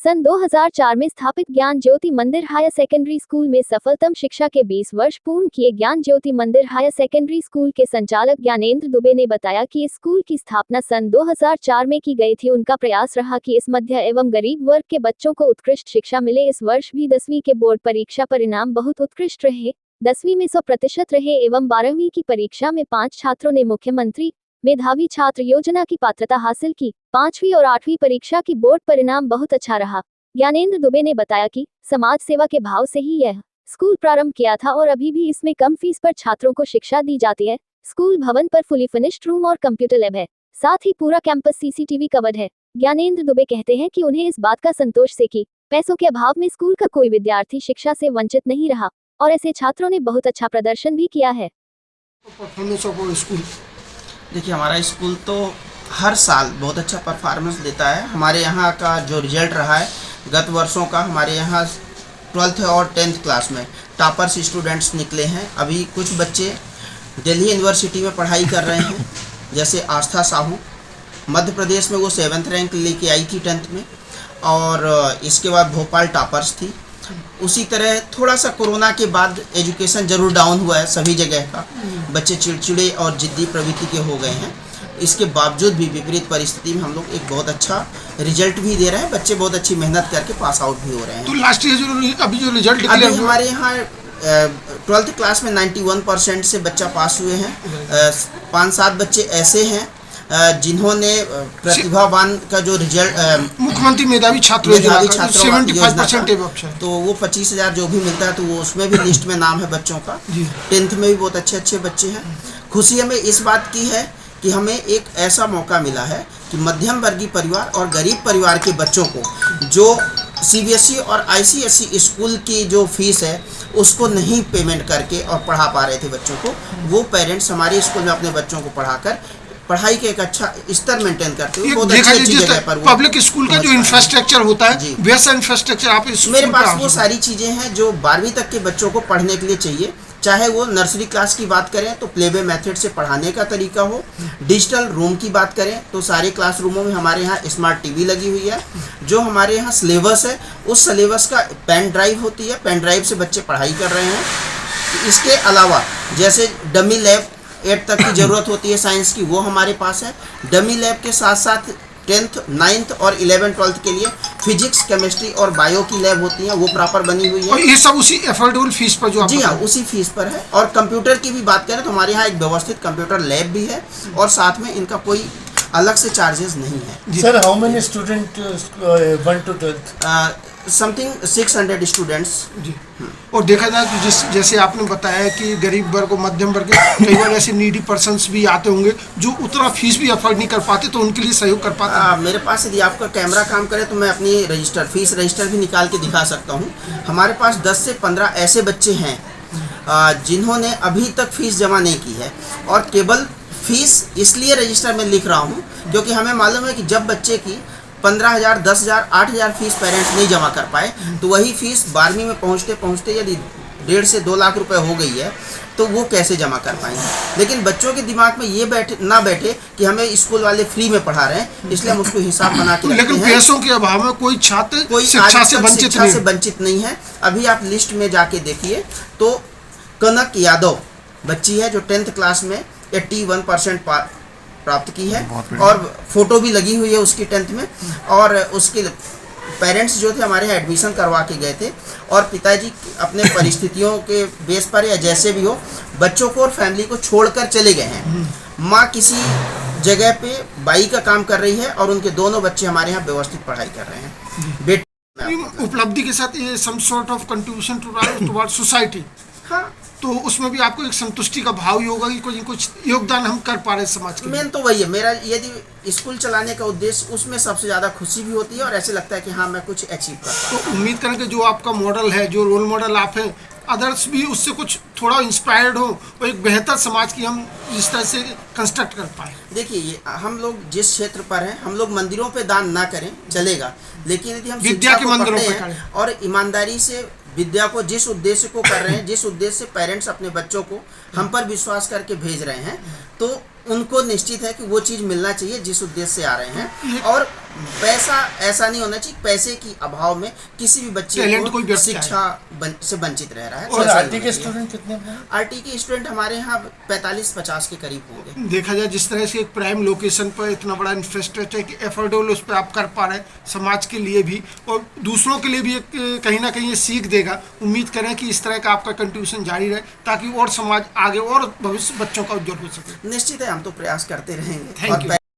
सन 2004 में स्थापित ज्ञान ज्योति मंदिर हायर सेकेंडरी स्कूल में सफलतम शिक्षा के 20 वर्ष पूर्ण किए। ज्ञान ज्योति मंदिर हायर सेकेंडरी स्कूल के संचालक ज्ञानेंद्र दुबे ने बताया कि इस स्कूल की स्थापना सन 2004 में की गई थी। उनका प्रयास रहा कि इस मध्य एवं गरीब वर्ग के बच्चों को उत्कृष्ट शिक्षा मिले। इस वर्ष भी 10वीं के बोर्ड परीक्षा परिणाम बहुत उत्कृष्ट रहे। 10वीं में 100% रहे एवं 12वीं की परीक्षा में 5 छात्रों ने मुख्यमंत्री मेधावी छात्र योजना की पात्रता हासिल की। 5वीं और 8वीं परीक्षा की बोर्ड परिणाम बहुत अच्छा रहा। ज्ञानेंद्र दुबे ने बताया कि समाज सेवा के भाव से ही यह स्कूल प्रारंभ किया था और अभी भी इसमें कम फीस पर छात्रों को शिक्षा दी जाती है। स्कूल भवन पर फुली फिनिश्ड रूम और कंप्यूटर लैब है, साथ ही पूरा कैंपस सीसीटीवी कवर्ड है। ज्ञानेंद्र दुबे कहते हैं कि उन्हें इस बात का संतोष से कि पैसों के अभाव में स्कूल का कोई विद्यार्थी शिक्षा से वंचित नहीं रहा और ऐसे छात्रों ने बहुत अच्छा प्रदर्शन भी किया है। देखिए, हमारा स्कूल तो हर साल बहुत अच्छा परफॉर्मेंस देता है। हमारे यहाँ का जो रिजल्ट रहा है गत वर्षों का, हमारे यहाँ 12th और 10th क्लास में टॉपर्स स्टूडेंट्स निकले हैं। अभी कुछ बच्चे दिल्ली यूनिवर्सिटी में पढ़ाई कर रहे हैं, जैसे आस्था साहू मध्य प्रदेश में वो 7th रैंक लेके आई थी 10th में, और इसके बाद भोपाल टॉपर्स थी। उसी तरह थोड़ा सा कोरोना के बाद एजुकेशन जरूर डाउन हुआ है सभी जगह का, बच्चे चिड़चिड़े और जिद्दी प्रवृत्ति के हो गए हैं। इसके बावजूद भी विपरीत परिस्थिति में हम लोग एक बहुत अच्छा रिजल्ट भी दे रहे हैं। बच्चे बहुत अच्छी मेहनत करके पास आउट भी हो रहे हैं। तो लास्ट ईयर अभी जो रिजल्ट अभी हमारे यहाँ 12th क्लास में 91% से बच्चा पास हुए हैं। 5-7 बच्चे ऐसे हैं जिन्होंने प्रतिभावान का जो रिजल्ट मुख्यमंत्री मेधावी छात्र योजना 75% तो वो 25,000 जो भी मिलता है तो वो उसमें भी लिस्ट में नाम है बच्चों का। 10th में भी बहुत अच्छे बच्चे हैं। खुशी हमें इस बात की है कि हमें एक ऐसा मौका मिला है कि मध्यम वर्गीय परिवार और गरीब परिवार के बच्चों को जो सीबीएसई और आईसीएसई स्कूल की जो फीस है उसको नहीं पेमेंट करके और पढ़ा पा रहे थे बच्चों को, वो पेरेंट्स हमारे स्कूल में अपने बच्चों को पढ़ाकर पढ़ाई के एक अच्छा स्तर मेंटेन करते हुए बहुत अच्छी जगह पर पब्लिक स्कूल का जो इंफ्रास्ट्रक्चर होता है वैसा इंफ्रास्ट्रक्चर आप मेरे पास वो सारी चीज़ें हैं जो 12वीं तक के बच्चों को पढ़ने के लिए चाहिए। चाहे वो नर्सरी क्लास की बात करें तो प्लेवे मेथड से पढ़ाने का तरीका हो, डिजिटल रूम की बात करें तो सारे क्लासरूमों में हमारे यहाँ स्मार्ट टीवी लगी हुई है। जो हमारे यहाँ सिलेबस है उस सिलेबस का पेन ड्राइव होती है, पेन ड्राइव से बच्चे पढ़ाई कर रहे हैं। इसके अलावा जैसे डमी लैब 8th तक की ज़रूरत होती है साइंस की, वो हमारे पास है। डमी लैब के साथ साथ 10th, 9th और 11th, 12th के लिए फिजिक्स, केमिस्ट्री और बायो की लैब होती है, वो प्रॉपर बनी हुई है। और ये सब उसी अफोर्डेबल फीस पर जो जी हाँ, उसी फीस पर है। और कंप्यूटर की भी बात करें तो हमारे यहाँ एक व्यवस्थित कंप्यूटर लैब भी है और साथ में इनका कोई अलग से चार्जेस नहीं है। Sir, how many student 1 to 12th? Something 600 students. जी। और देखा जाए तो जैसे आपने बताया कि गरीब वर्ग और मध्यम वर्ग कई बार ऐसे नीडी पर्सन्स भी आते होंगे जो उतना फीस भी अफोर्ड नहीं कर पाते, तो उनके लिए सहयोग कर पाते मेरे पास यदि आपका कैमरा काम करे तो मैं अपनी फीस रजिस्टर भी निकाल के दिखा सकता हूँ। हमारे पास 10 से 15 ऐसे बच्चे हैं जिन्होंने अभी तक फीस जमा नहीं की है, और केवल फीस इसलिए रजिस्टर में लिख रहा हूँ क्योंकि हमें मालूम है कि जब बच्चे की 15,000, 10,000, 8,000 फीस पेरेंट्स नहीं जमा कर पाए तो वही फीस 12वीं में पहुँचते यदि 1.5 से 2 लाख रुपए हो गई है तो वो कैसे जमा कर पाएंगे। लेकिन बच्चों के दिमाग में ये बैठे कि हमें स्कूल वाले फ्री में पढ़ा रहे हैं, इसलिए हम उसको हिसाब बना के रखते हैं। लेकिन पैसों के अभाव में कोई छात्र शिक्षा से वंचित नहीं है। अभी आप लिस्ट में जाके देखिए तो कनक यादव बच्ची है जो 10th क्लास में 81% प्राप्त की है, और फोटो भी लगी हुई है उसकी 10th में। और उसके पेरेंट्स जो थे हमारे यहाँ एडमिशन करवा के गए थे, और पिताजी अपने परिस्थितियों के बेस पर या जैसे भी हो बच्चों को और फैमिली को छोड़कर चले गए हैं। माँ किसी जगह पे बाई का काम कर रही है और उनके दोनों बच्चे हमारे यहाँ व्यवस्थित पढ़ाई कर रहे हैं। उपलब्धि के साथ ये some sort of contribution towards society, हाँ, तो उसमें भी आपको एक संतुष्टि का भाव ही होगा कि कुछ योगदान हम कर पा रहे हैं समाज के। मेन तो वही है मेरा, यदि स्कूल चलाने का उद्देश्य, उसमें सबसे ज़्यादा खुशी भी होती है और ऐसे लगता है कि हाँ मैं कुछ अचीव कर पाऊँ। तो उम्मीद करें कि जो आपका मॉडल है, जो रोल मॉडल आप हैं, अदर्स भी उससे कुछ थोड़ा इंस्पायर्ड हो और एक बेहतर समाज की हम इस तरह से कंस्ट्रक्ट कर पाए। देखिए, हम लोग जिस क्षेत्र पर हैं, हम लोग मंदिरों पे दान ना करें चलेगा, लेकिन यदि हम विद्या के मंदिरों पे हैं और ईमानदारी से विद्या को जिस उद्देश्य को कर रहे हैं, जिस उद्देश्य से पेरेंट्स अपने बच्चों को हम पर विश्वास करके भेज रहे हैं, तो उनको निश्चित है कि वो चीज़ मिलना चाहिए जिस उद्देश्य से आ रहे हैं। और पैसा ऐसा नहीं होना चाहिए, पैसे की अभाव में किसी भी बच्चे Talent कोई को व्यक्त शिक्षा से वंचित रह रहा है। और ऐसा नहीं आरटी के होना चाहिए। स्टूडेंट कितने हैं? आरटी के स्टूडेंट हमारे यहाँ 45-50 के करीब होंगे। देखा जाए जिस तरह से एक प्राइम लोकेशन पर इतना बड़ा इंफ्रास्ट्रक्चर कि एफोर्डेबल उस पर आप कर पा रहे हैं, समाज के लिए भी और दूसरों के लिए भी एक कहीं ना कहीं ये सीख देगा। उम्मीद करें कि इस तरह का आपका कंट्रीब्यूशन जारी रहे ताकि और समाज आगे और भविष्य बच्चों का उज्जवल हो सके। निश्चित है, हम तो प्रयास करते रहेंगे। Thank और you.